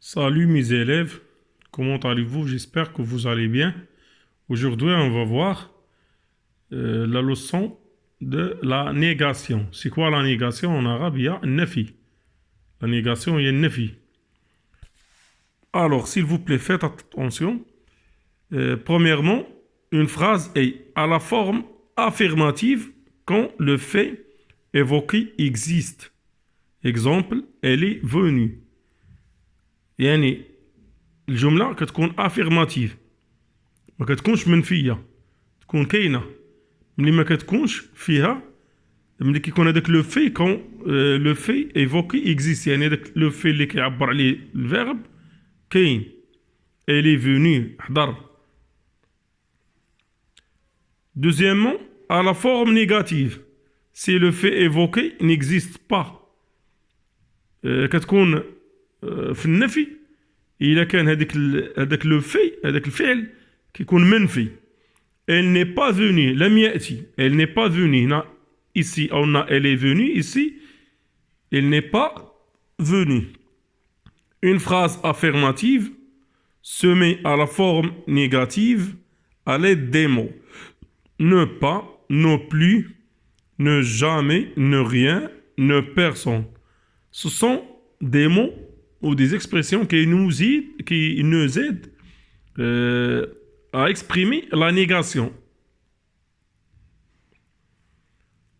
Salut mes élèves, comment allez-vous? J'espère que vous allez bien. Aujourd'hui, on va voir la leçon de la négation. C'est quoi la négation en arabe? Il y a nafi. La négation, il y a nafi. Alors, s'il vous plaît, faites attention. Premièrement, une phrase est à la forme affirmative quand le fait évoqué existe. Exemple, elle est venue. يعني الجملة كتكون افيرماتيف ما كتكونش منفية تكون كاينة ملي ما كتكونش فيها ملي كيكون هذاك لو في كون لو في ايفوكي اكزيست يعني هذاك لو في اللي كيعبر عليه الفيرب كاين الي فوني حضر. Deuxièmement, à la forme négative, si le fait évoqué n'existe pas كتكون في النفي إذا كان هذاك لو في هذاك الفعل كيكون منفي. Elle n'est pas venue لم يأتي. Elle n'est pas venue هنا ici on a elle est venue ici elle n'est pas venue. Une phrase affirmative se met à la forme négative à l'aide des mots ne pas, non plus, ne jamais, ne rien, ne personne. Ce sont des mots ou des expressions qui nous aident à exprimer la négation.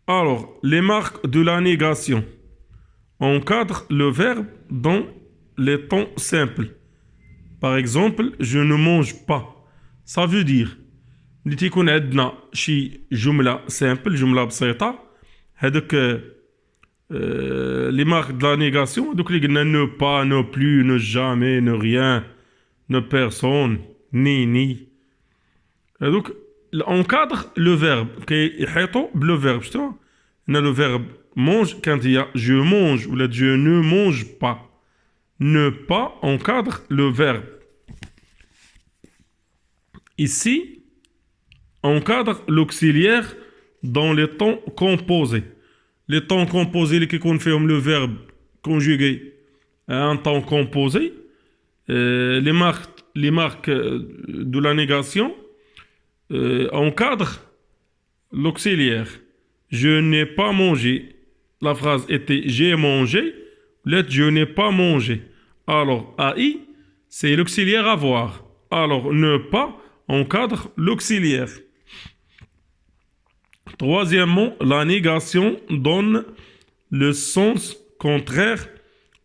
Alors, les marques de la négation encadrent le verbe dans les temps simples. Par exemple, je ne mange pas. Ça veut dire اللي تيكون عندنا شي جملة سامبل جملة بسيطة هذوك les marques de la négation دوك اللي قلنا ne pas, ne plus, ne jamais, ne rien, ne personne, ni هذوك encadre le verbe كيحيطوا بلو verbe شتو هنا le verbe mange quand il y a je mange ou je ne mange pas ne pas encadre le verbe ici encadre l'auxiliaire dans les temps composés. Les temps composés qui confirment le verbe conjugué à un temps composé, les marques de la négation encadrent l'auxiliaire. Je n'ai pas mangé. La phrase était j'ai mangé. Lettre je n'ai pas mangé. Alors AI, c'est l'auxiliaire avoir. Alors ne pas encadre l'auxiliaire. Troisièmement, la négation donne le sens contraire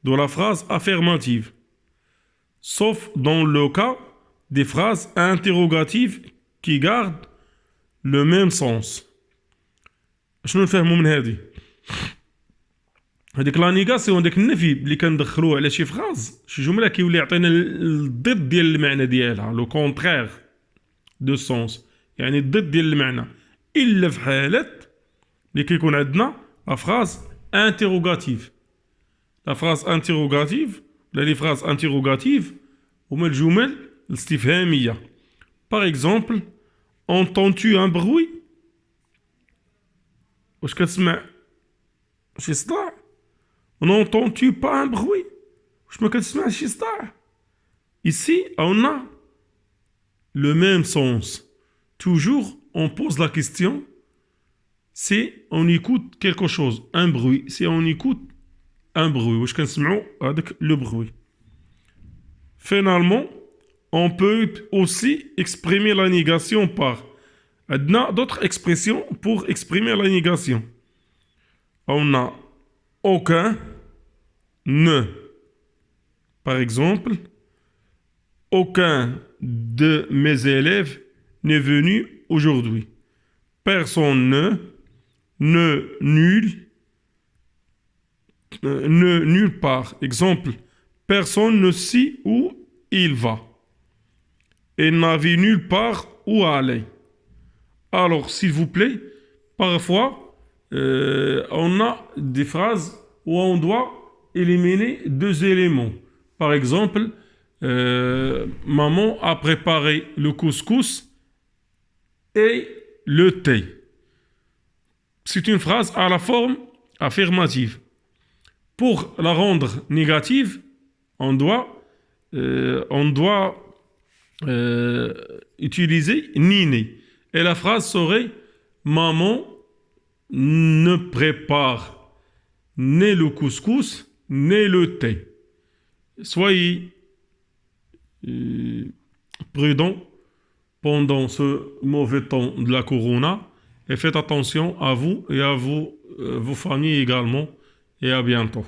de la phrase affirmative, sauf dans le cas des phrases interrogatives qui gardent le même sens. شنو نفهموا من هذه؟ هذيك لا نيغاسيون داك النفي اللي كندخلوه على شي فراز شي جمله كيولي يعطينا الضد ديال المعنى ديالها لو كونترير دو سونس يعني الضد ديال المعنى إلا في حالة اللي كيكون عندنا لا فراز انتيروغاتيف. لا فراز انتيروغاتيف ولا لي فراز انتيروغاتيف هما الجمل الاستفهامية. باغ اكزومبل entends-tu un bruit؟ واش كتسمع شي صداع؟ n'entends-tu pas un bruit؟ واش ما كتسمعش شي صداع؟ Ici on a le même sens. Toujours on pose la question si on écoute quelque chose, un bruit. Si on écoute un bruit, واش كنسمعوا هذاك le bruit. Finalement, on peut aussi exprimer la négation par عندنا d'autres expressions pour exprimer la négation. On a aucun, ne. Par exemple, aucun de mes élèves n'est venu aujourd'hui. Personne ne, nulle part. Exemple, personne ne sait où il va. Il n'avait nulle part où aller. Alors, s'il vous plaît, parfois, on a des phrases où on doit éliminer deux éléments. Par exemple, maman a préparé le couscous et le thé. C'est une phrase à la forme affirmative. Pour la rendre négative, on doit on doit utiliser Nini. Et la phrase serait maman ne prépare ni le couscous ni le thé. Soyez prudents pendant ce mauvais temps de la corona et faites attention à vous et à vos familles également. Et à bientôt.